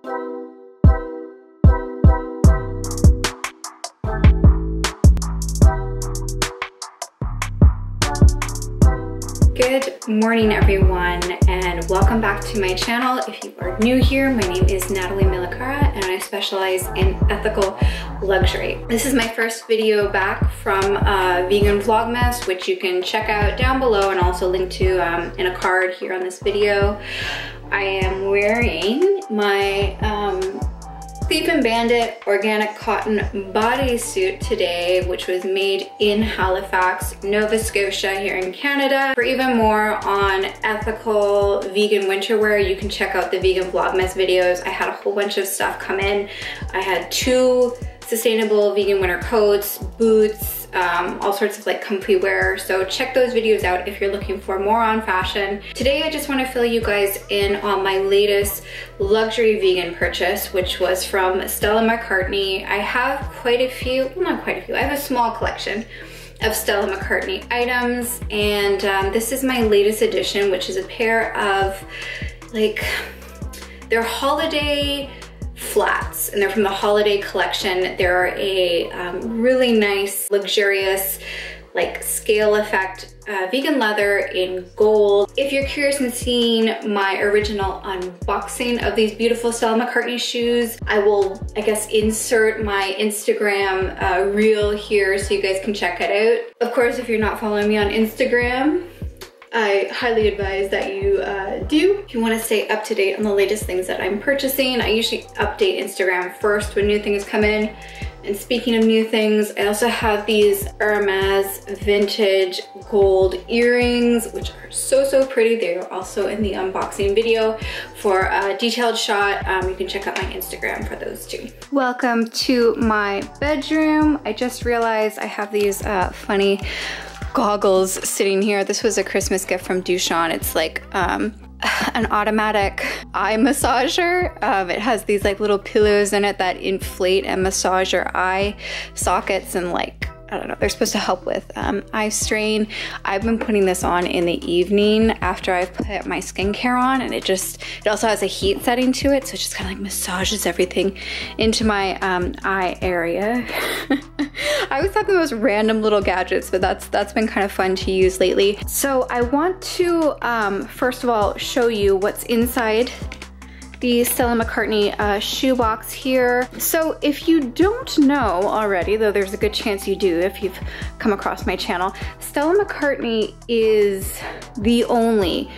Good morning everyone, and welcome back to my channel. If you are new here, my name is Natalie Milicara and I specialize in ethical luxury. This is my first video back from Vegan Vlogmas, which you can check out down below and also link to in a card here on this video. I am wearing my Thief and Bandit organic cotton bodysuit today, which was made in Halifax, Nova Scotia here in Canada. For even more on ethical vegan winter wear, you can check out the Vegan Vlogmas videos. I had a whole bunch of stuff come in. I had 2 sustainable vegan winter coats, boots, all sorts of like comfy wear. So check those videos out if you're looking for more on fashion. Today I just want to fill you guys in on my latest luxury vegan purchase, which was from Stella McCartney. I have quite a few, well, not quite a few, I have a small collection of Stella McCartney items, and this is my latest edition, which is a pair of like their holiday flats, and they're from the holiday collection. They're a really nice, luxurious, like scale effect vegan leather in gold. If you're curious in seeing my original unboxing of these beautiful Stella McCartney shoes, I will, I guess, insert my Instagram reel here so you guys can check it out. Of course, if you're not following me on Instagram, I highly advise that you do. If you want to stay up to date on the latest things that I'm purchasing, I usually update Instagram first when new things come in. And speaking of new things, I also have these Hermes vintage gold earrings, which are so pretty. They are also in the unboxing video. For a detailed shot, you can check out my Instagram for those too. Welcome to my bedroom. I just realized I have these funny goggles sitting here. This was a Christmas gift from Duchamp. It's like an automatic eye massager. It has these like little pillows in it that inflate and massage your eye sockets, and like, I don't know, they're supposed to help with eye strain. I've been putting this on in the evening after I've put my skincare on, and it also has a heat setting to it, so it just kind of like massages everything into my eye area. I always thought the most random little gadgets, but that's been kind of fun to use lately. So I want to first of all show you what's inside the Stella McCartney shoebox here. So if you don't know already, though there's a good chance you do if you've come across my channel, Stella McCartney is the only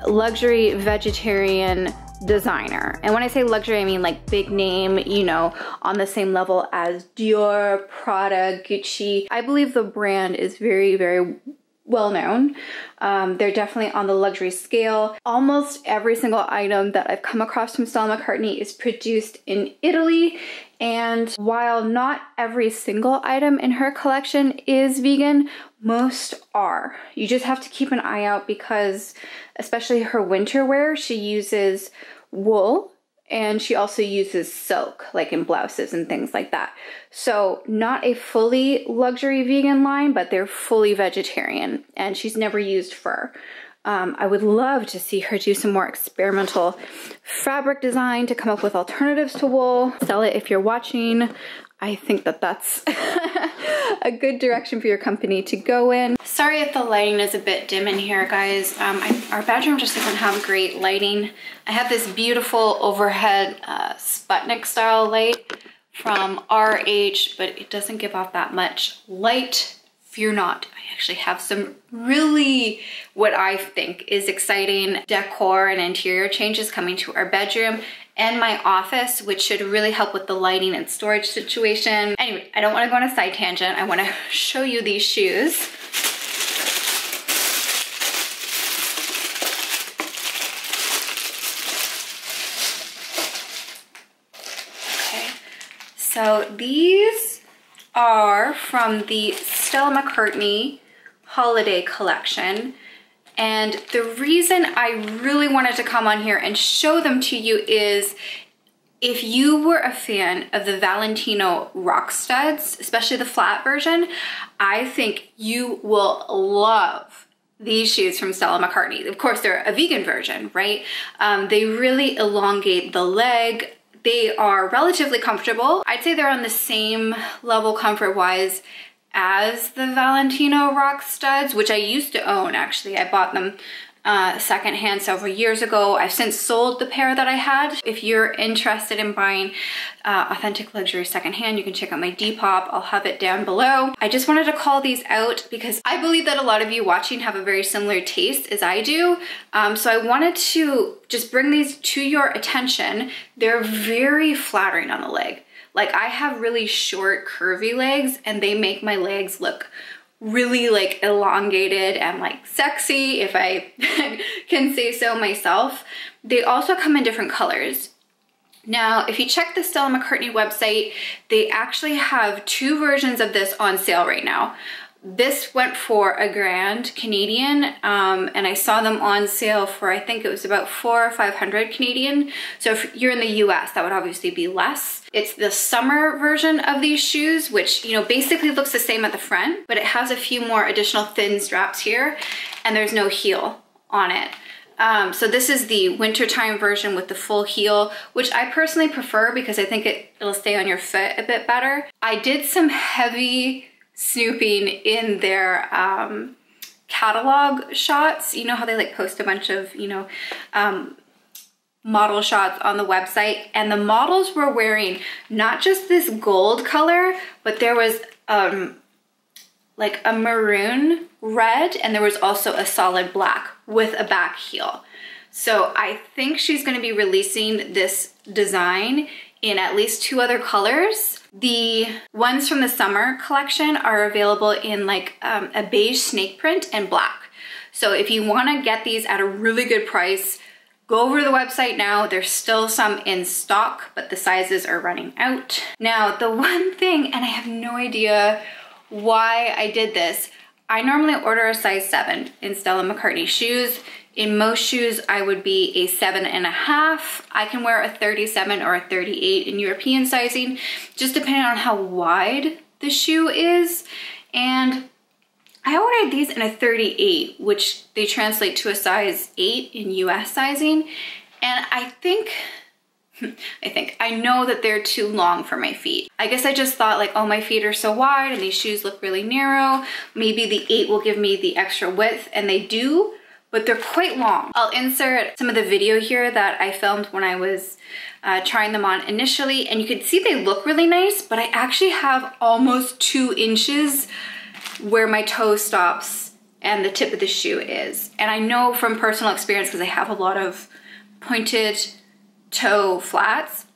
luxury vegetarian designer. And when I say luxury, I mean like big name, you know, on the same level as Dior, Prada, Gucci. I believe the brand is very well known. They're definitely on the luxury scale. Almost every single item that I've come across from Stella McCartney is produced in Italy, and while not every single item in her collection is vegan, most are. You just have to keep an eye out because especially her winter wear, she uses wool, and she also uses silk, like in blouses and things like that. So not a fully luxury vegan line, but they're fully vegetarian, and she's never used fur. I would love to see her do some more experimental fabric design to come up with alternatives to wool. Stella, if you're watching, I think that that's a good direction for your company to go in. Sorry if the lighting is a bit dim in here, guys. Our bedroom just doesn't have great lighting. I have this beautiful overhead Sputnik style light from RH, but it doesn't give off that much light. Fear not, I actually have some really, what I think is exciting decor and interior changes coming to our bedroom and my office, which should really help with the lighting and storage situation. Anyway, I don't want to go on a side tangent. I want to show you these shoes. Okay, so these are from the Stella McCartney holiday collection. And the reason I really wanted to come on here and show them to you is if you were a fan of the Valentino rock studs, especially the flat version, I think you will love these shoes from Stella McCartney. Of course, they're a vegan version, right? They really elongate the leg. They are relatively comfortable. I'd say they're on the same level comfort-wise as the Valentino Rock studs, which I used to own actually. I bought them secondhand several years ago. I've since sold the pair that I had. If you're interested in buying authentic luxury secondhand, you can check out my Depop. I'll have it down below. I just wanted to call these out because I believe that a lot of you watching have a very similar taste as I do. So I wanted to just bring these to your attention. They're very flattering on the leg. Like, I have really short, curvy legs, and they make my legs look really like elongated and like sexy, if I can say so myself. They also come in different colors. Now, if you check the Stella McCartney website, they actually have 2 versions of this on sale right now. This went for $1,000 Canadian, and I saw them on sale for, I think it was about 400 or 500 Canadian. So if you're in the US, that would obviously be less. It's the summer version of these shoes, which, you know, basically looks the same at the front, but it has a few more additional thin straps here, and there's no heel on it. So this is the wintertime version with the full heel, which I personally prefer because I think it'll stay on your foot a bit better. I did some heavy snooping in their catalog shots. You know how they like post a bunch of, you know, model shots on the website, and the models were wearing not just this gold color, but there was like a maroon red, and there was also a solid black with a back heel. So I think she's going to be releasing this design in at least 2 other colors. The ones from the summer collection are available in like a beige snake print and black. So if you want to get these at a really good price, go over to the website now. There's still some in stock, but the sizes are running out. Now, the one thing, and I have no idea why I did this, I normally order a size 7 in Stella McCartney shoes. In most shoes, I would be a 7.5. I can wear a 37 or a 38 in European sizing, just depending on how wide the shoe is. And I ordered these in a 38, which they translate to a size 8 in US sizing. And I know that they're too long for my feet. I guess I just thought like, oh, my feet are so wide and these shoes look really narrow. Maybe the 8 will give me the extra width, and they do, but they're quite long. I'll insert some of the video here that I filmed when I was trying them on initially, and you can see they look really nice, but I actually have almost 2 inches where my toe stops and the tip of the shoe is. And I know from personal experience, because I have a lot of pointed toe flats,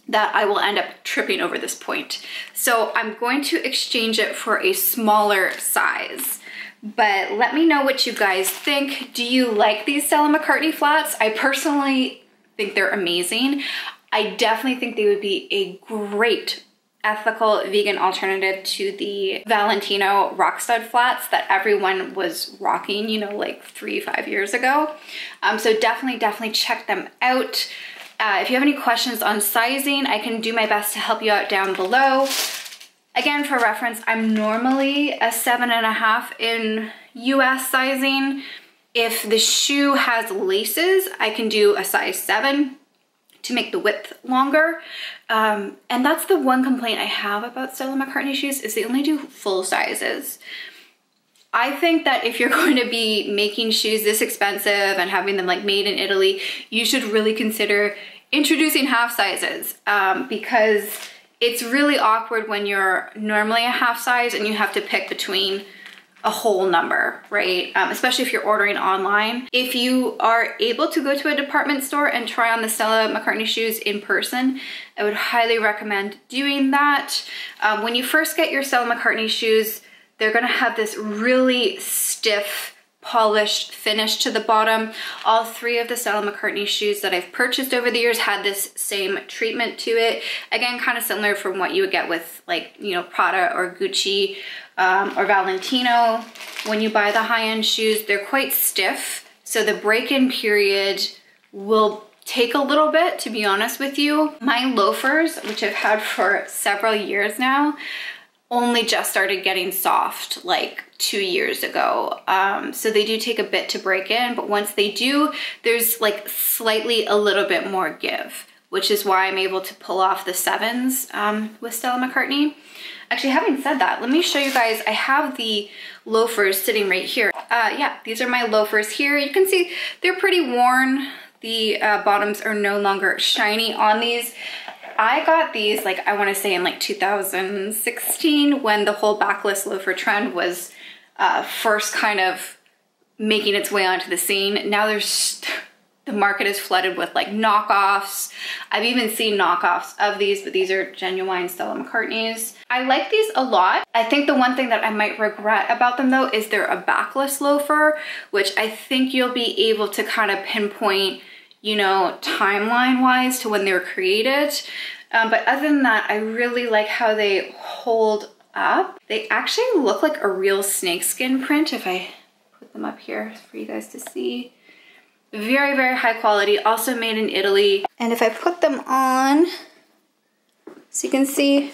that I will end up tripping over this point. So I'm going to exchange it for a smaller size. But let me know what you guys think. Do you like these Stella McCartney flats? I personally think they're amazing. I definitely think they would be a great ethical vegan alternative to the Valentino rock stud flats that everyone was rocking, you know, like 3-5 years ago. So definitely check them out. If you have any questions on sizing, I can do my best to help you out down below. Again, for reference, I'm normally a 7.5 in US sizing. If the shoe has laces, I can do a size 7 to make the width longer. And that's the one complaint I have about Stella McCartney shoes, is they only do full sizes. I think that if you're going to be making shoes this expensive and having them like made in Italy, you should really consider introducing half sizes, because it's really awkward when you're normally a half size and you have to pick between a whole number, right? Especially if you're ordering online. If you are able to go to a department store and try on the Stella McCartney shoes in person, I would highly recommend doing that. When you first get your Stella McCartney shoes, they're gonna have this really stiff, polished finish to the bottom. All 3 of the Stella McCartney shoes that I've purchased over the years had this same treatment to it. Again, kind of similar from what you would get with like, you know, Prada or Gucci or Valentino. When you buy the high-end shoes, they're quite stiff. So the break-in period will take a little bit, to be honest with you. My loafers, which I've had for several years now, only just started getting soft like 2 years ago. So they do take a bit to break in, but once they do, there's like slightly a little bit more give, which is why I'm able to pull off the 7s with Stella McCartney. Actually, having said that, let me show you guys, I have the loafers sitting right here. Yeah, these are my loafers here. You can see they're pretty worn. The bottoms are no longer shiny on these. I got these, like, I wanna say in like 2016 when the whole backless loafer trend was first kind of making its way onto the scene. Now the market is flooded with like knockoffs. I've even seen knockoffs of these, but these are genuine Stella McCartneys. I like these a lot. I think the one thing that I might regret about them though is they're a backless loafer, which I think you'll be able to kind of pinpoint, you know, timeline wise to when they were created. But other than that, I really like how they hold up. They actually look like a real snakeskin print if I put them up here for you guys to see. Very, very high quality, also made in Italy. And if I put them on, so you can see,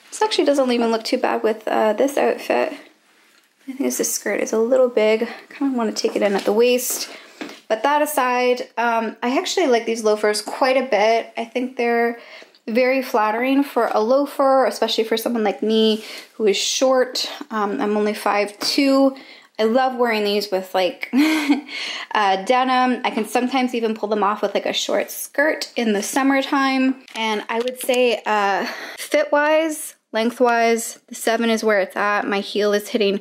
this actually doesn't even look too bad with this outfit. I think this skirt is a little big. I kind of want to take it in at the waist. But that aside, I actually like these loafers quite a bit. I think they're very flattering for a loafer, especially for someone like me who is short. I'm only 5'2". I love wearing these with like denim. I can sometimes even pull them off with like a short skirt in the summertime. And I would say fit-wise, lengthwise, the 7 is where it's at. My heel is hitting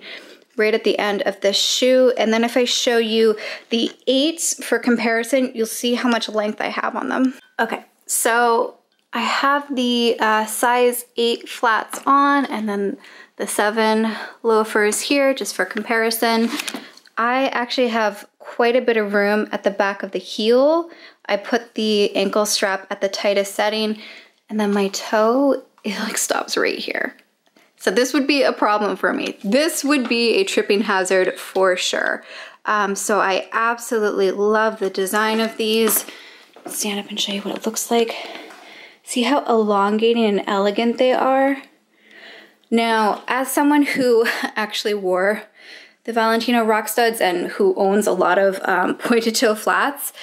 right at the end of this shoe. And then if I show you the 8s for comparison, you'll see how much length I have on them. Okay, so I have the size 8 flats on and then the 7 loafers here just for comparison. I actually have quite a bit of room at the back of the heel. I put the ankle strap at the tightest setting and then my toe, it like stops right here. So this would be a problem for me. This would be a tripping hazard for sure. So I absolutely love the design of these. Stand up and show you what it looks like. See how elongated and elegant they are? Now, as someone who actually wore the Valentino rock studs and who owns a lot of pointed toe flats,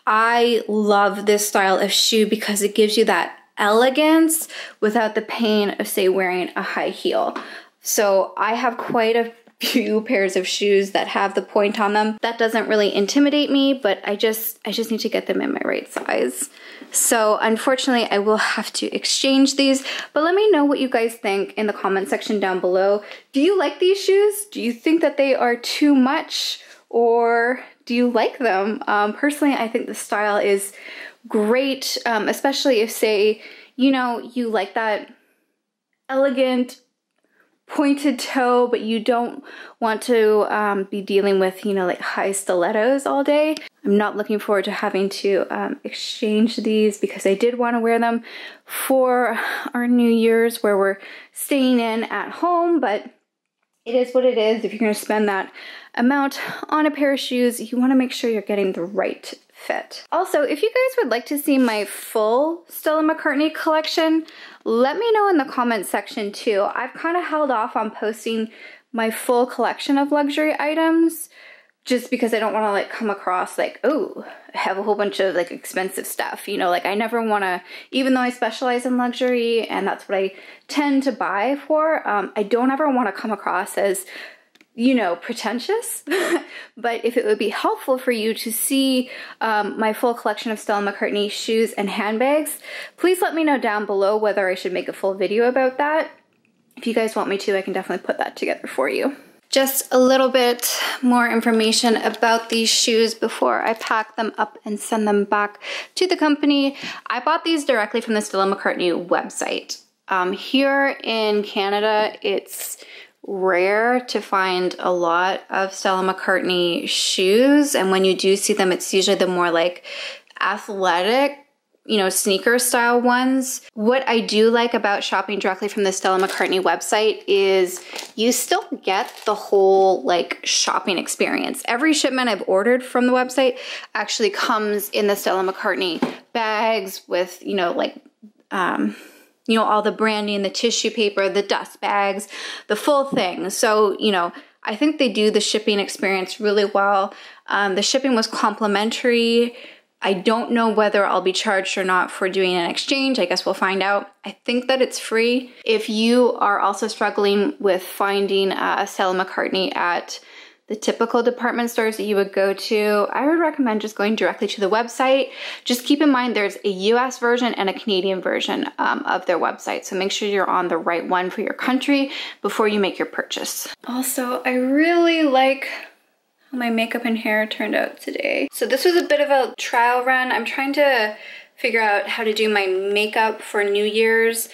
I love this style of shoe because it gives you that elegance without the pain of, say, wearing a high heel. So I have quite a few pairs of shoes that have the point on them. That doesn't really intimidate me, but I just need to get them in my right size. So unfortunately, I will have to exchange these, but let me know what you guys think in the comment section down below. Do you like these shoes? Do you think that they are too much, or do you like them? Personally, I think the style is great, especially if, say, you know, you like that elegant pointed toe, but you don't want to be dealing with, you know, like high stilettos all day. I'm not looking forward to having to exchange these because I did want to wear them for our New Year's where we're staying in at home, but it is what it is. If you're going to spend that amount on a pair of shoes, you want to make sure you're getting the right fit. Also, if you guys would like to see my full Stella McCartney collection, let me know in the comment section too. I've kind of held off on posting my full collection of luxury items just because I don't want to like come across like, oh, I have a whole bunch of like expensive stuff, you know, like I never want to, even though I specialize in luxury and that's what I tend to buy for, I don't ever want to come across as, you know, pretentious. But if it would be helpful for you to see my full collection of Stella McCartney shoes and handbags, please let me know down below whether I should make a full video about that. If you guys want me to, I can definitely put that together for you. Just a little bit more information about these shoes before I pack them up and send them back to the company. I bought these directly from the Stella McCartney website. Here in Canada, it's rare to find a lot of Stella McCartney shoes, and when you do see them, it's usually the more like athletic, you know, sneaker style ones. What I do like about shopping directly from the Stella McCartney website is you still get the whole like shopping experience. Every shipment I've ordered from the website actually comes in the Stella McCartney bags with, you know, like, you know, all the branding, the tissue paper, the dust bags, the full thing. So, you know, I think they do the shipping experience really well. The shipping was complimentary I don't know whether I'll be charged or not for doing an exchange. I guess we'll find out. I think that it's free. If you are also struggling with finding Stella McCartney at the typical department stores that you would go to, I would recommend just going directly to the website. Just keep in mind there's a US version and a Canadian version of their website. So make sure you're on the right one for your country before you make your purchase. Also, I really like how my makeup and hair turned out today. So this was a bit of a trial run. I'm trying to figure out how to do my makeup for New Year's.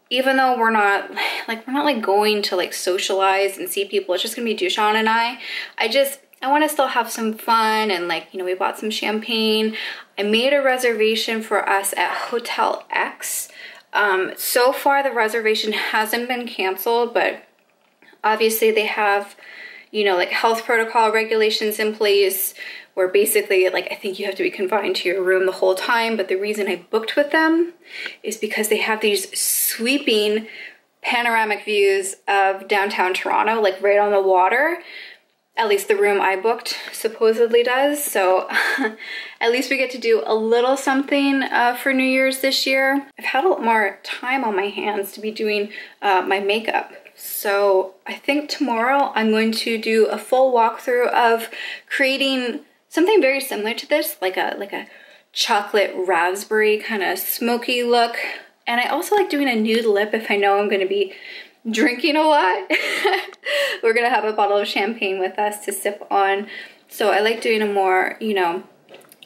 Even though we're not going to like socialize and see people, it's just gonna be Dushan and I want to still have some fun, and like, you know, we bought some champagne. I made a reservation for us at Hotel X. So far the reservation hasn't been canceled, but obviously they have, you know, like health protocol regulations in place where basically, like, I think you have to be confined to your room the whole time. But the reason I booked with them is because they have these sweeping panoramic views of downtown Toronto, like right on the water. At least the room I booked supposedly does. So at least we get to do a little something for New Year's this year. I've had a lot more time on my hands to be doing my makeup. So I think tomorrow I'm going to do a full walkthrough of creating something very similar to this, like a chocolate raspberry kind of smoky look. And I also like doing a nude lip if I know I'm gonna be drinking a lot. We're gonna have a bottle of champagne with us to sip on. So I like doing a more, you know,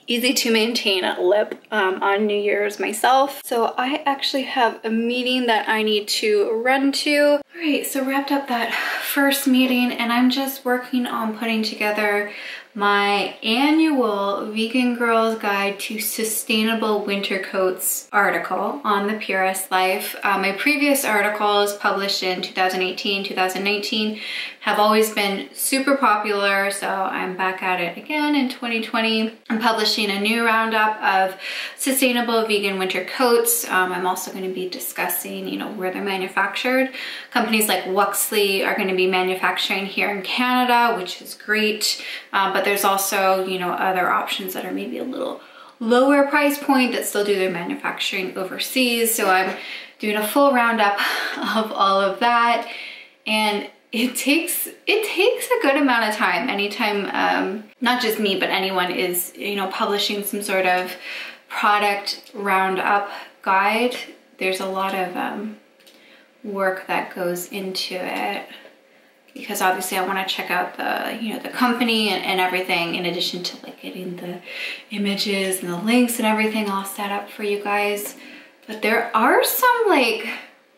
easy to maintain lip on New Year's myself. So I actually have a meeting that I need to run to. All right, so wrapped up that first meeting, and I'm just working on putting together my annual Vegan Girl's Guide to Sustainable Winter Coats article on the Purist Life. My previous articles published in 2018, 2019 have always been super popular, so I'm back at it again in 2020. I'm publishing a new roundup of sustainable vegan winter coats. I'm also going to be discussing, you know, where they're manufactured. Companies like Wuxley are going to be manufacturing here in Canada, which is great, but there's also, you know, other options that are maybe a little lower price point that still do their manufacturing overseas. So I'm doing a full roundup of all of that, and it takes a good amount of time anytime not just me but anyone is, you know, publishing some sort of product roundup guide. There's a lot of work that goes into it, because obviously I want to check out the, you know, the company and everything, in addition to like getting the images and the links and everything all set up for you guys. But there are some like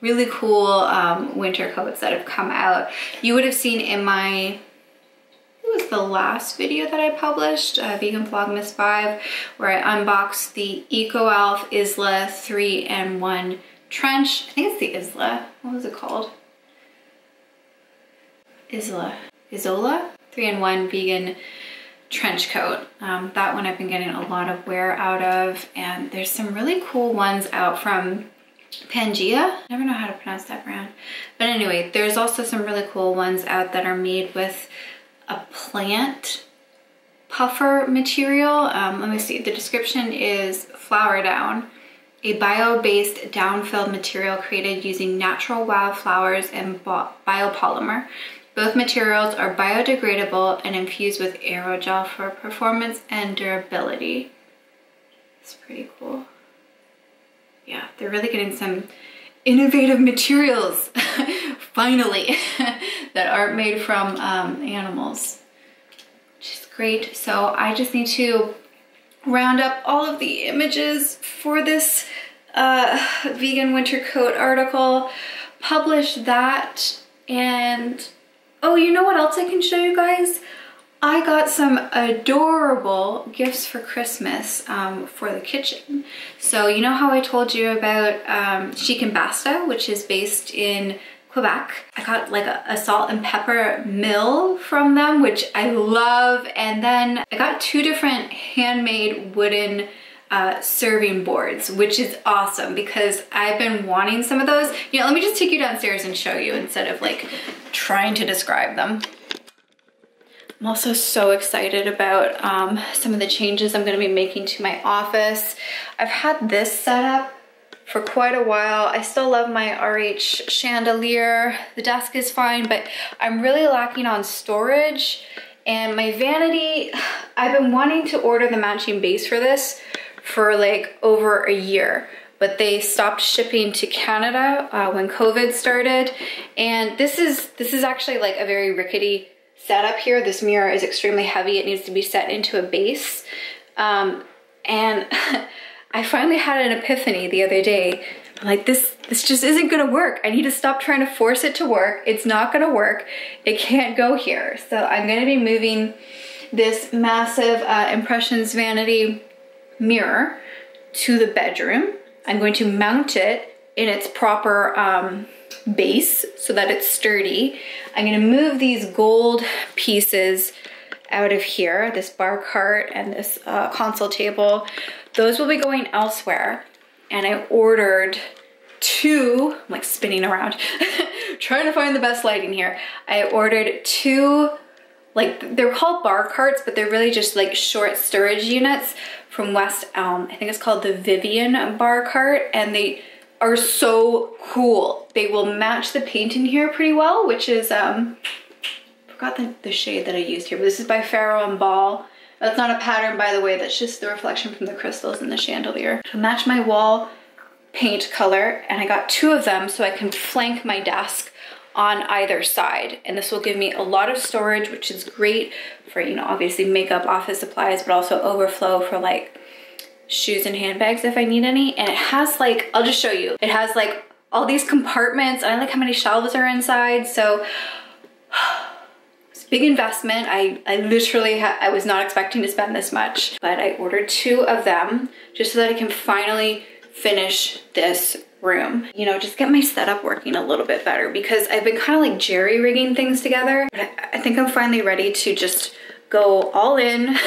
really cool winter coats that have come out. You would have seen in my, it was the last video that I published, Vegan Vlogmas 5, where I unboxed the EcoAlf Isla 3-in-1 trench. I think it's the Isla. What was it called? Isola 3-in-1 vegan trench coat. That one I've been getting a lot of wear out of, and there's some really cool ones out from Pangea. Never know how to pronounce that brand. But anyway, there's also some really cool ones out that are made with a plant puffer material. Let me see, the description is Flower Down, a bio-based down-filled material created using natural wildflowers and biopolymer. Both materials are biodegradable and infused with aerogel for performance and durability. It's pretty cool. Yeah, they're really getting some innovative materials, finally, that aren't made from animals, which is great. So I just need to round up all of the images for this vegan winter coat article, publish that, and oh, you know what else I can show you guys? I got some adorable gifts for Christmas for the kitchen. So you know how I told you about Chic and Basta, which is based in Quebec? I got like a salt and pepper mill from them, which I love. And then I got 2 different handmade wooden serving boards, which is awesome because I've been wanting some of those. You know, let me just take you downstairs and show you instead of like trying to describe them. I'm also so excited about some of the changes I'm gonna be making to my office. I've had this set up for quite a while. I still love my RH chandelier. The desk is fine, but I'm really lacking on storage. And my vanity, I've been wanting to order the matching base for this for like over a year, but they stopped shipping to Canada when COVID started. And this is actually like a very rickety setup here. This mirror is extremely heavy. It needs to be set into a base. And I finally had an epiphany the other day. I'm like, this just isn't gonna work. I need to stop trying to force it to work. It's not gonna work. It can't go here. So I'm gonna be moving this massive Impressions vanity mirror to the bedroom. I'm going to mount it in its proper base so that it's sturdy. I'm gonna move these gold pieces out of here, this bar cart and this console table. Those will be going elsewhere. And I ordered two, I'm like spinning around, trying to find the best lighting here. I ordered two, like they're called bar carts, but they're really just like short storage units from West Elm. I think it's called the Vivian bar cart, and they are so cool. They will match the paint in here pretty well, which is, I forgot the shade that I used here, but this is by Farrow and Ball. That's not a pattern, by the way, that's just the reflection from the crystals in the chandelier. To match my wall paint color, and I got two of them so I can flank my desk on either side. And this will give me a lot of storage, which is great for, you know, obviously makeup, office supplies, but also overflow for like shoes and handbags if I need any. And it has like, I'll just show you. It has like all these compartments, and I like how many shelves are inside. So big investment. I literally, I was not expecting to spend this much, but I ordered two of them just so that I can finally finish this room. You know, just get my setup working a little bit better, because I've been kind of like jerry-rigging things together. But I think I'm finally ready to just go all in,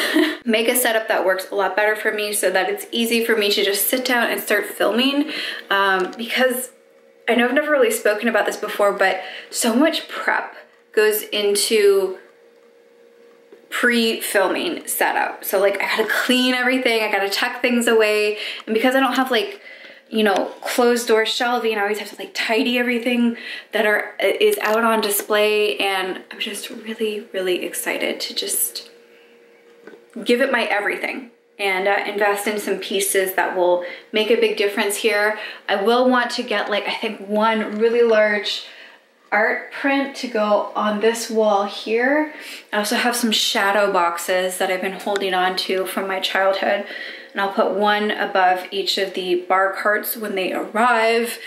make a setup that works a lot better for me so that it's easy for me to just sit down and start filming. Because I know I've never really spoken about this before, but so much prep goes into pre-filming setup. So like I gotta clean everything, I gotta tuck things away. And because I don't have like, you know, closed door shelving, I always have to like tidy everything that is out on display. And I'm just really, really excited to just give it my everything and invest in some pieces that will make a big difference here. I will want to get like, I think one really large art print to go on this wall here. I also have some shadow boxes that I've been holding on to from my childhood, and I'll put one above each of the bar carts when they arrive.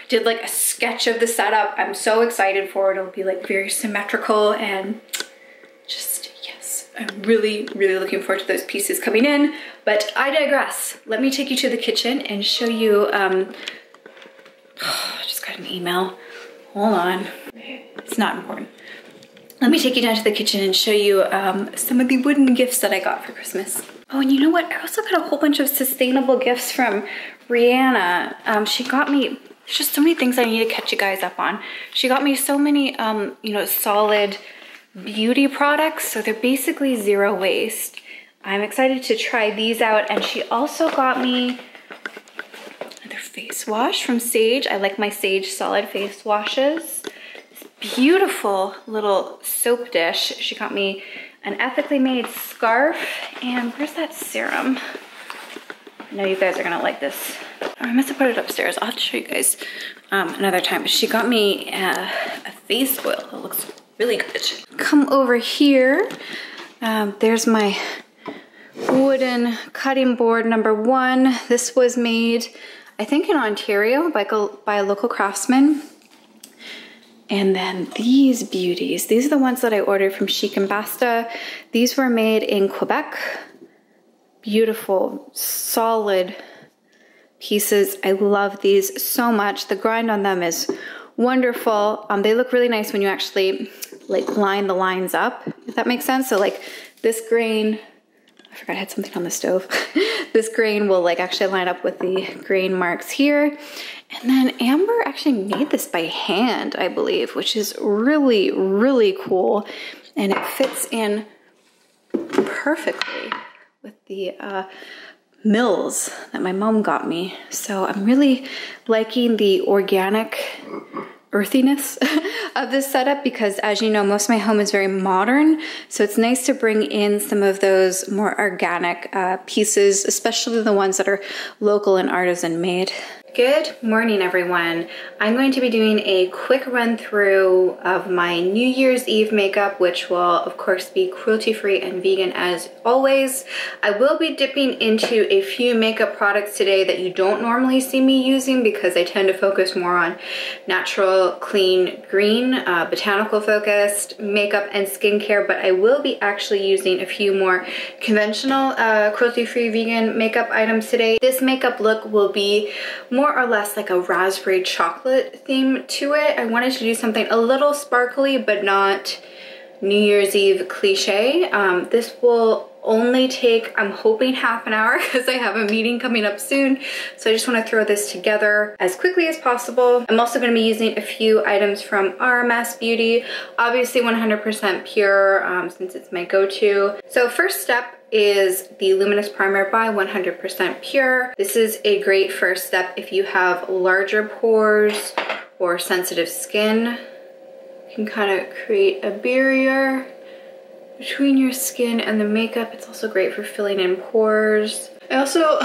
Did like a sketch of the setup. I'm so excited for it. It'll be like very symmetrical, and just, yes, I'm really, really looking forward to those pieces coming in. But I digress. Let me take you to the kitchen and show you, I just got an email. Hold on, it's not important. Let me take you down to the kitchen and show you some of the wooden gifts that I got for Christmas. Oh, and you know what? I also got a whole bunch of sustainable gifts from Rihanna. She got me, there's just so many things I need to catch you guys up on. She got me so many, you know, solid beauty products. So they're basically zero waste. I'm excited to try these out. And she also got me face wash from Sage. I like my Sage solid face washes. This beautiful little soap dish. She got me an ethically made scarf. And where's that serum? I know you guys are gonna like this. Oh, I must have put it upstairs. I'll have to show you guys another time. But she got me a face oil that looks really good. Come over here. There's my wooden cutting board #1. This was made, I think, in Ontario by a local craftsman. And then these beauties, these are the ones that I ordered from Chic and Basta. These were made in Quebec. Beautiful, solid pieces. I love these so much. The grind on them is wonderful. They look really nice when you actually like line the lines up, if that makes sense. So like this grain, I forgot I had something on the stove. This grain will like actually line up with the grain marks here. And then Amber actually made this by hand, I believe, which is really, really cool. and it fits in perfectly with the Mills that my mom got me. So I'm really liking the organic earthiness of this setup because, as you know, most of my home is very modern. So it's nice to bring in some of those more organic pieces, especially the ones that are local and artisan made. Good morning, everyone. I'm going to be doing a quick run through of my New Year's Eve makeup, which will of course be cruelty-free and vegan as always. I will be dipping into a few makeup products today that you don't normally see me using because I tend to focus more on natural, clean, green, botanical focused makeup and skincare, but I will be actually using a few more conventional cruelty-free vegan makeup items today. This makeup look will be more or less like a raspberry chocolate theme to it. I wanted to do something a little sparkly but not New Year's Eve cliche. This will only take, I'm hoping, half an hour because I have a meeting coming up soon. So I just want to throw this together as quickly as possible. I'm also going to be using a few items from RMS Beauty, obviously 100% pure since it's my go-to. So first step is the Luminous Primer by 100% Pure. This is a great first step if you have larger pores or sensitive skin. You can kind of create a barrier between your skin and the makeup. It's also great for filling in pores. I also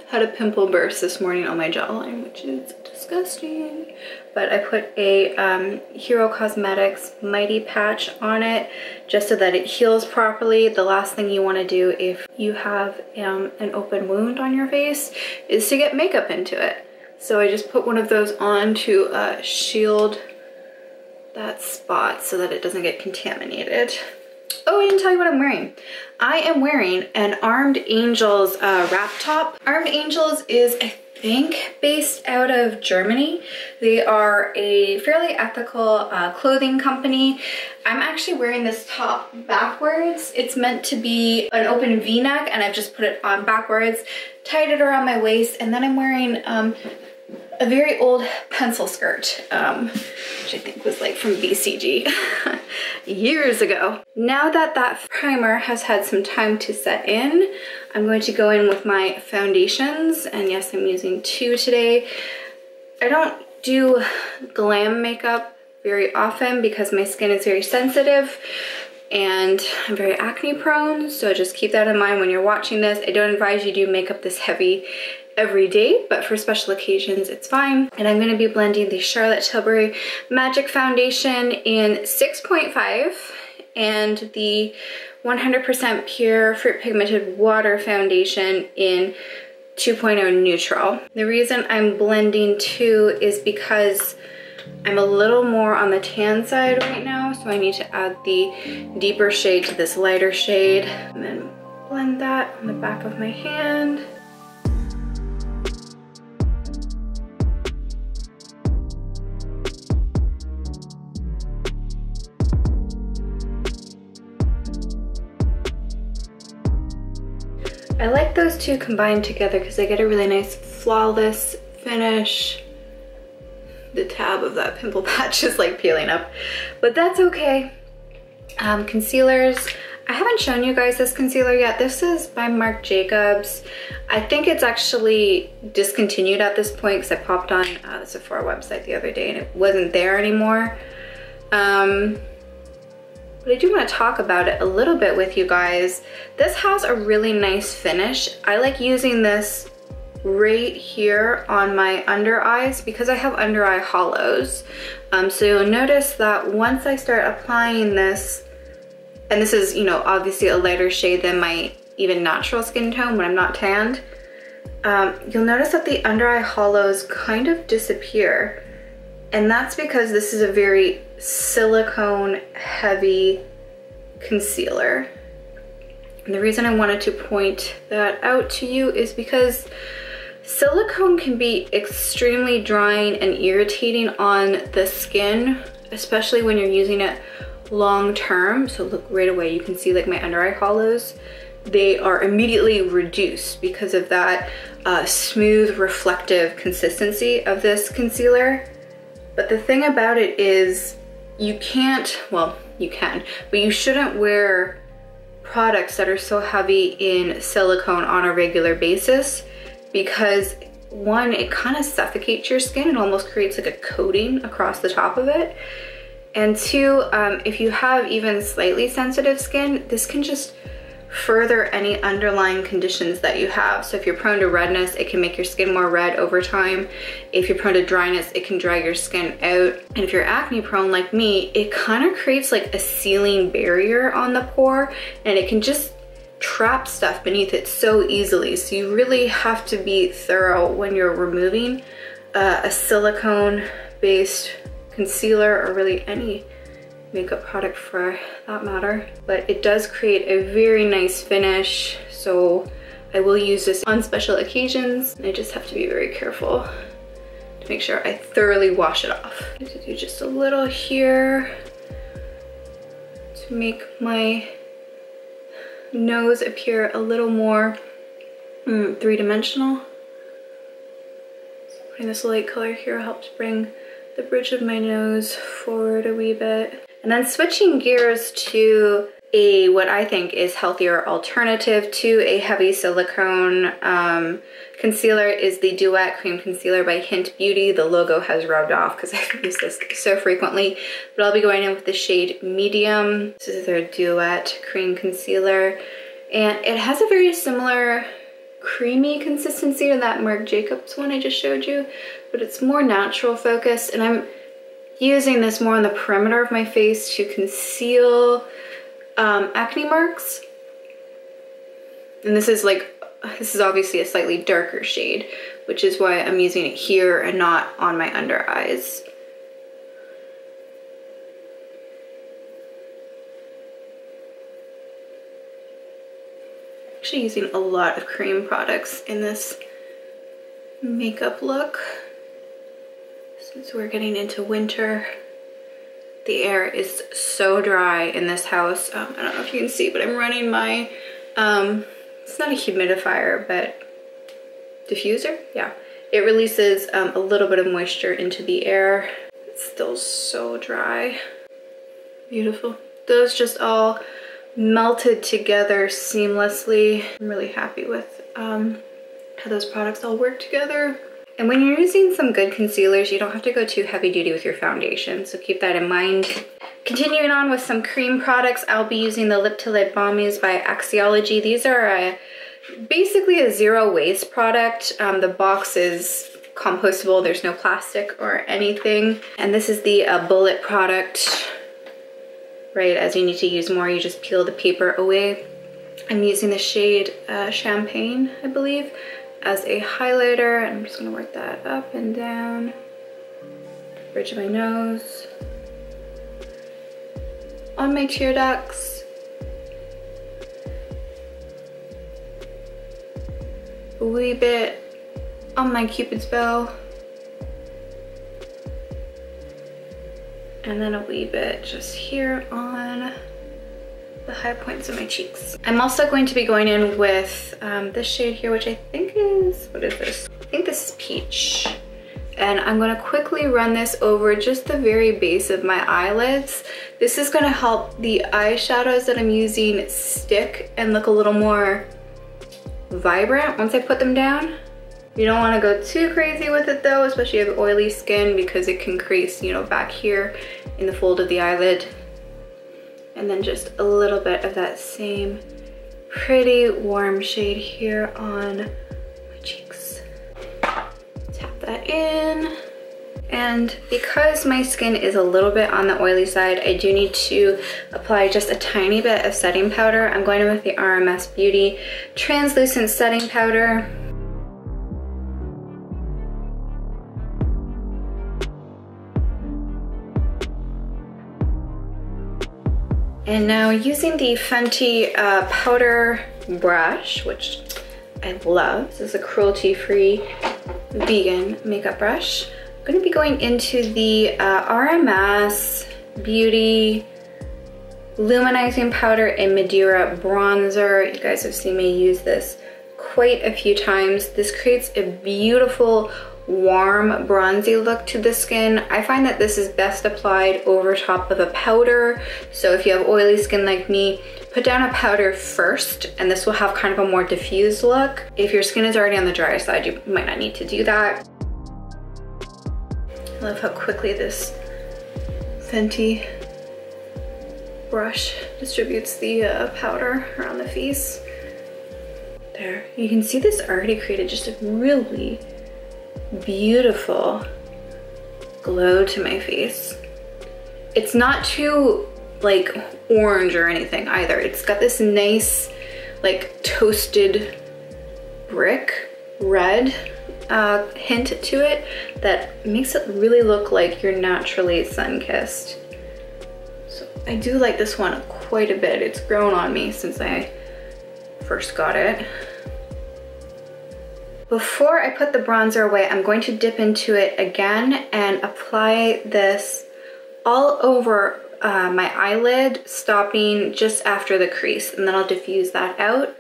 had a pimple burst this morning on my jawline, which is disgusting. But I put a Hero Cosmetics Mighty Patch on it just so that it heals properly. The last thing you want to do if you have an open wound on your face is to get makeup into it. So I just put one of those on to shield that spot so that it doesn't get contaminated. Oh, I didn't tell you what I'm wearing. I am wearing an Armed Angels wrap top. Armed Angels is, I think, based out of Germany. They are a fairly ethical clothing company. I'm actually wearing this top backwards. It's meant to be an open V-neck and I've just put it on backwards, tied it around my waist, and then I'm wearing a very old pencil skirt, which I think was like from BCBG years ago. Now that that primer has had some time to set in, I'm going to go in with my foundations, and yes, I'm using 2 today. I don't do glam makeup very often because my skin is very sensitive and I'm very acne prone, so just keep that in mind when you're watching this. I don't advise you do makeup this heavy every day, but for special occasions it's fine. And I'm going to be blending the Charlotte Tilbury Magic Foundation in 6.5 and the 100% Pure Fruit Pigmented Water Foundation in 2.0 Neutral. The reason I'm blending 2 is because I'm a little more on the tan side right now, so I need to add the deeper shade to this lighter shade and then blend that on the back of my hand. I like those 2 combined together because I get a really nice flawless finish. The tab of that pimple patch is like peeling up, but that's okay. Concealers. I haven't shown you guys this concealer yet. This is by Marc Jacobs. I think it's actually discontinued at this point because I popped on the Sephora website the other day and it wasn't there anymore. But I do want to talk about it a little bit with you guys. This has a really nice finish. I like using this right here on my under eyes because I have under eye hollows. So you'll notice that once I start applying this, and this is, you know, obviously a lighter shade than my even natural skin tone when I'm not tanned, you'll notice that the under eye hollows kind of disappear. And that's because this is a very silicone heavy concealer. And the reason I wanted to point that out to you is because silicone can be extremely drying and irritating on the skin, especially when you're using it long term. So look, right away you can see like my under eye hollows, they are immediately reduced because of that smooth reflective consistency of this concealer. But the thing about it is you can't, well, you can. But you shouldn't wear products that are so heavy in silicone on a regular basis, because one, it kind of suffocates your skin. It almost creates like a coating across the top of it. And two, if you have even slightly sensitive skin, this can just further any underlying conditions that you have. So if you're prone to redness, it can make your skin more red over time. If you're prone to dryness, it can dry your skin out. And if you're acne prone like me, it kind of creates like a sealing barrier on the pore, and it can just trap stuff beneath it so easily. So you really have to be thorough when you're removing a silicone based concealer, or really any makeup product for that matter. But it does create a very nice finish, so I will use this on special occasions. I just have to be very careful to make sure I thoroughly wash it off. I'm going to do just a little here to make my nose appear a little more three-dimensional. So putting this light color here helps bring the bridge of my nose forward a wee bit. And then switching gears to what I think is healthier alternative to a heavy silicone concealer is the Duet Cream Concealer by Hint Beauty. The logo has rubbed off because I've used this so frequently, but I'll be going in with the shade Medium. This is their Duet Cream Concealer, and it has a very similar creamy consistency to that Marc Jacobs one I just showed you, but it's more natural focused, and I'm using this more on the perimeter of my face to conceal acne marks. And this is obviously a slightly darker shade, which is why I'm using it here and not on my under eyes. Actually using a lot of cream products in this makeup look. Since we're getting into winter, the air is so dry in this house. I don't know if you can see, but I'm running my, it's not a humidifier, but diffuser? Yeah. It releases a little bit of moisture into the air. It's still so dry. Beautiful. Those just all melted together seamlessly. I'm really happy with how those products all work together. And when you're using some good concealers, you don't have to go too heavy duty with your foundation, so keep that in mind. Continuing on with some cream products, I'll be using the Lip to Lid Balmies by Axiology. These are basically a zero waste product. The box is compostable, there's no plastic or anything. And this is the Bullet product, right? As you need to use more, you just peel the paper away. I'm using the shade Champagne, I believe, as a highlighter. I'm just gonna work that up and down, bridge of my nose, on my tear ducts, a wee bit on my Cupid's bow, and then a wee bit just here on the high points of my cheeks. I'm also going to be going in with this shade here, which I think is, what is this? I think this is Peach. And I'm gonna quickly run this over just the very base of my eyelids. This is gonna help the eyeshadows that I'm using stick and look a little more vibrant once I put them down. You don't wanna go too crazy with it though, especially if you have oily skin, because it can crease, you know, back here in the fold of the eyelid. And then just a little bit of that same pretty warm shade here on my cheeks. Tap that in. And because my skin is a little bit on the oily side, I do need to apply just a tiny bit of setting powder. I'm going in with the RMS Beauty Translucent Setting Powder. And now using the Fenty powder brush, which I love. This is a cruelty-free vegan makeup brush. I'm gonna be going into the RMS Beauty Luminizing Powder in Madeira Bronzer. You guys have seen me use this quite a few times. This creates a beautiful warm bronzy look to the skin. I find that this is best applied over top of a powder. So if you have oily skin like me, put down a powder first, and this will have kind of a more diffused look. If your skin is already on the drier side, you might not need to do that. I love how quickly this Fenty brush distributes the powder around the face. There, you can see this already created just a really beautiful glow to my face. It's not too like orange or anything either. It's got this nice like toasted brick red hint to it that makes it really look like you're naturally sun-kissed. So I do like this one quite a bit. It's grown on me since I first got it. Before I put the bronzer away, I'm going to dip into it again and apply this all over my eyelid, stopping just after the crease, and then I'll diffuse that out.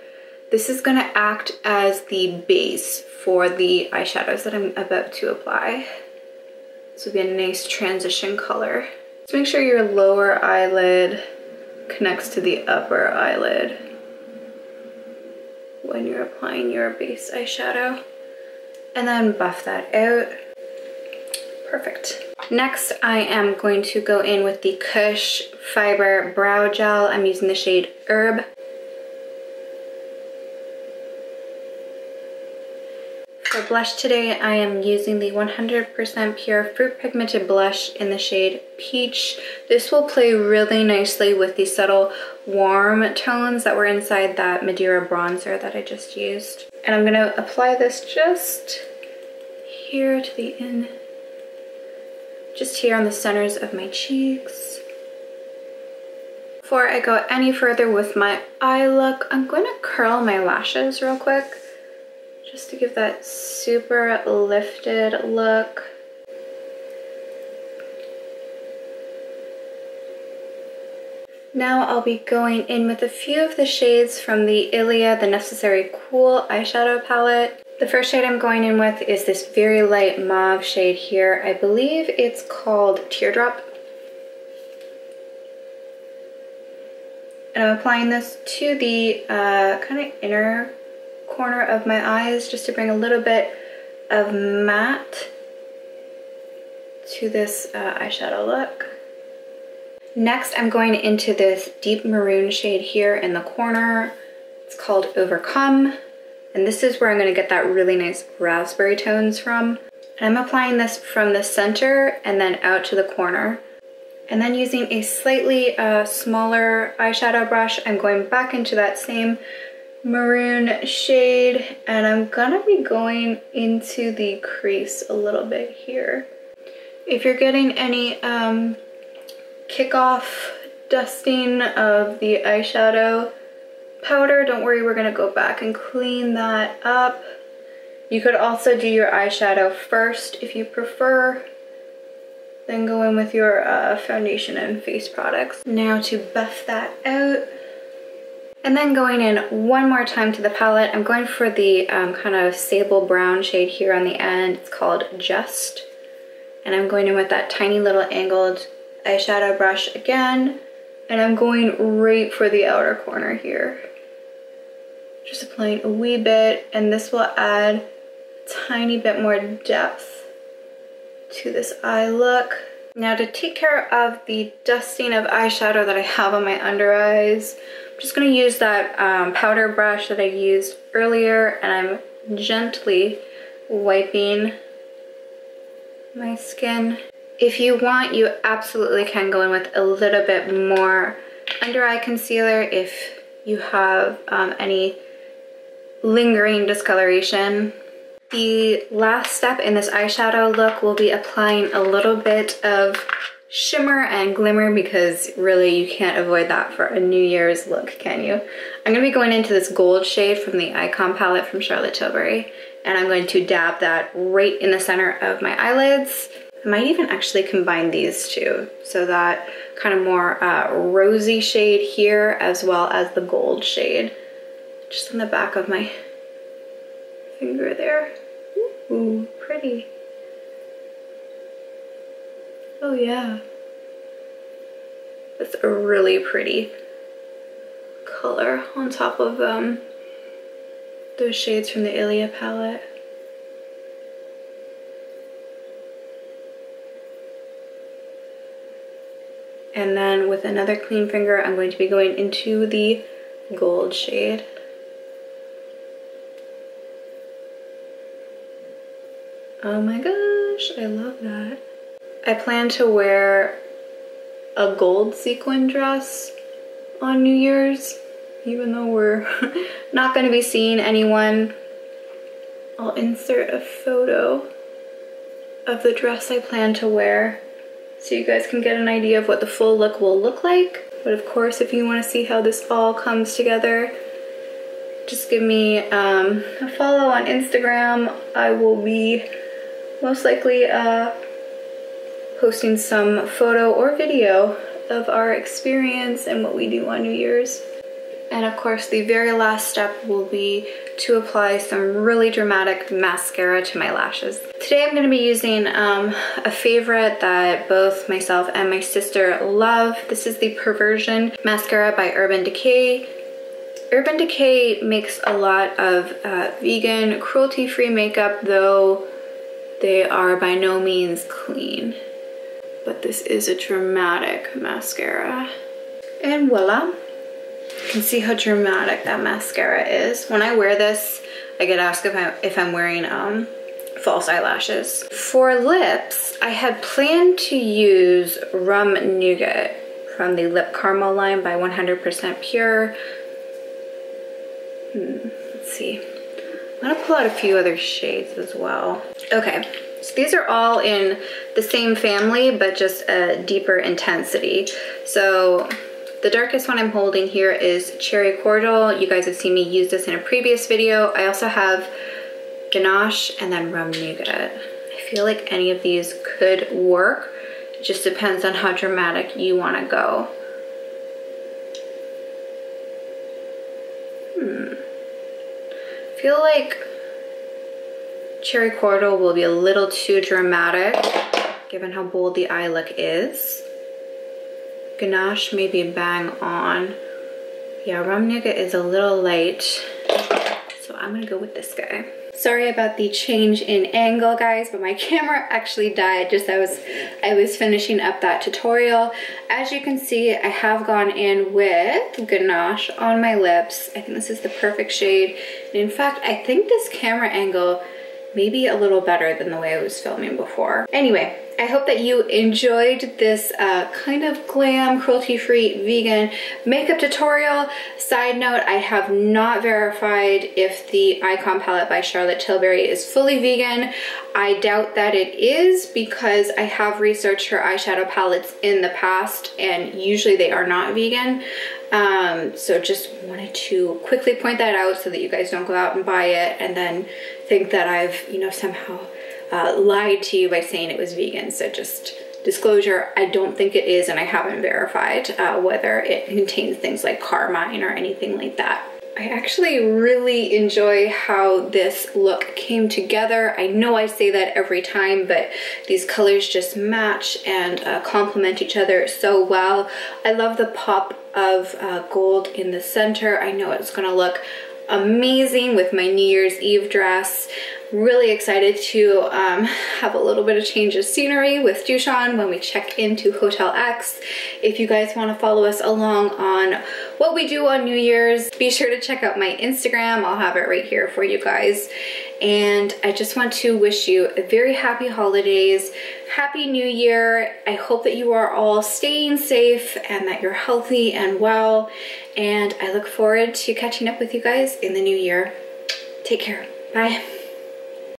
This is gonna act as the base for the eyeshadows that I'm about to apply. This will be a nice transition color. Just make sure your lower eyelid connects to the upper eyelid when you're applying your base eyeshadow, and then buff that out. Perfect. Next, I am going to go in with the Kush Fiber Brow Gel. I'm using the shade Herb. For blush today, I am using the 100% Pure Fruit Pigmented Blush in the shade Peach. This will play really nicely with the subtle warm tones that were inside that Madeira bronzer that I just used. And I'm gonna apply this just here to the end, just here on the centers of my cheeks. Before I go any further with my eye look, I'm going to curl my lashes real quick, just to give that super lifted look. Now I'll be going in with a few of the shades from the Ilia The Necessary Cool eyeshadow palette. The first shade I'm going in with is this very light mauve shade here. I believe it's called Teardrop. And I'm applying this to the kind of inner corner of my eyes, just to bring a little bit of matte to this eyeshadow look. Next, I'm going into this deep maroon shade here in the corner. It's called Overcome. And this is where I'm going to get that really nice raspberry tones from. And I'm applying this from the center and then out to the corner. And then using a slightly smaller eyeshadow brush, I'm going back into that same maroon shade, and I'm gonna be going into the crease a little bit here. If you're getting any kickoff dusting of the eyeshadow powder, don't worry, we're gonna go back and clean that up. You could also do your eyeshadow first if you prefer, then go in with your foundation and face products. Now to buff that out. And then going in one more time to the palette, I'm going for the kind of sable brown shade here on the end. It's called Just. And I'm going in with that tiny little angled eyeshadow brush again. And I'm going right for the outer corner here. Just applying a wee bit, and this will add a tiny bit more depth to this eye look. Now to take care of the dusting of eyeshadow that I have on my under eyes, I'm just going to use that powder brush that I used earlier, and I'm gently wiping my skin. If you want, you absolutely can go in with a little bit more under eye concealer if you have any lingering discoloration. The last step in this eyeshadow look will be applying a little bit of shimmer and glimmer, because really you can't avoid that for a New Year's look, can you? I'm going to be going into this gold shade from the Icon palette from Charlotte Tilbury, and I'm going to dab that right in the center of my eyelids. I might even actually combine these two, so that kind of more rosy shade here as well as the gold shade just on the back of my finger there. Ooh, pretty. Oh yeah. That's a really pretty color on top of those shades from the Ilia palette. And then with another clean finger, I'm going to be going into the gold shade. Oh my gosh, I love that. I plan to wear a gold sequin dress on New Year's, even though we're not going to be seeing anyone. I'll insert a photo of the dress I plan to wear so you guys can get an idea of what the full look will look like. But of course, if you want to see how this all comes together, just give me a follow on Instagram. I will be most likely posting some photo or video of our experience and what we do on New Year's. And of course, the very last step will be to apply some really dramatic mascara to my lashes. Today I'm going to be using a favorite that both myself and my sister love. This is the Perversion mascara by Urban Decay. Urban Decay makes a lot of vegan, cruelty-free makeup, though they are by no means clean. But this is a dramatic mascara. And voila. You can see how dramatic that mascara is. When I wear this, I get asked if I'm wearing false eyelashes. For lips, I had planned to use Rum Nougat from the Lip Caramel line by 100% Pure. Let's see. I'm gonna pull out a few other shades as well. Okay, so these are all in the same family, but just a deeper intensity. So the darkest one I'm holding here is Cherry Cordial. You guys have seen me use this in a previous video. I also have Ganache and then Rum Nougat. I feel like any of these could work. It just depends on how dramatic you want to go. I feel like Cherry Cordial will be a little too dramatic given how bold the eye look is. Ganache may be bang on. Yeah, Rum Nougat is a little light, so I'm gonna go with this guy. Sorry about the change in angle, guys, but my camera actually died just as I was finishing up that tutorial. As you can see, I have gone in with Ganache on my lips. I think this is the perfect shade. And in fact, I think this camera angle may be a little better than the way I was filming before. Anyway, I hope that you enjoyed this kind of glam, cruelty-free, vegan makeup tutorial. Side note, I have not verified if the Icon palette by Charlotte Tilbury is fully vegan. I doubt that it is because I have researched her eyeshadow palettes in the past and usually they are not vegan. So just wanted to quickly point that out so that you guys don't go out and buy it and then think that I've, you know, somehow lied to you by saying it was vegan. So just disclosure, I don't think it is, and I haven't verified whether it contains things like carmine or anything like that. I actually really enjoy how this look came together. I know I say that every time, but these colors just match and complement each other so well. I love the pop of gold in the center. I know it's gonna look amazing with my New Year's Eve dress. Really excited to have a little bit of change of scenery with Dushan when we check into Hotel X. If you guys want to follow us along on what we do on New Year's, be sure to check out my Instagram. I'll have it right here for you guys. And I just want to wish you a very happy holidays, happy New Year. I hope that you are all staying safe and that you're healthy and well. And I look forward to catching up with you guys in the new year. Take care. Bye.